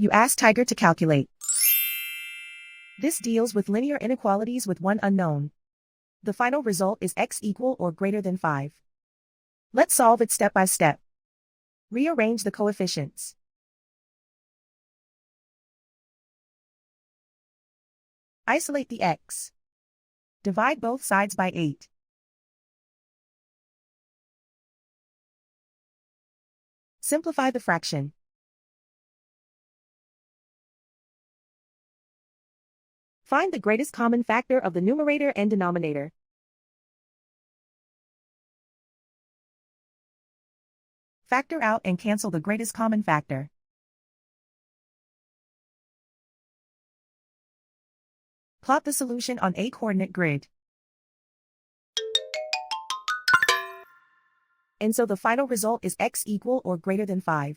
You ask Tiger to calculate. This deals with linear inequalities with one unknown. The final result is x equal or greater than 5. Let's solve it step by step. Rearrange the coefficients. Isolate the x. Divide both sides by 8. Simplify the fraction. Find the greatest common factor of the numerator and denominator. Factor out and cancel the greatest common factor. Plot the solution on a coordinate grid. And so the final result is x equal or greater than 5.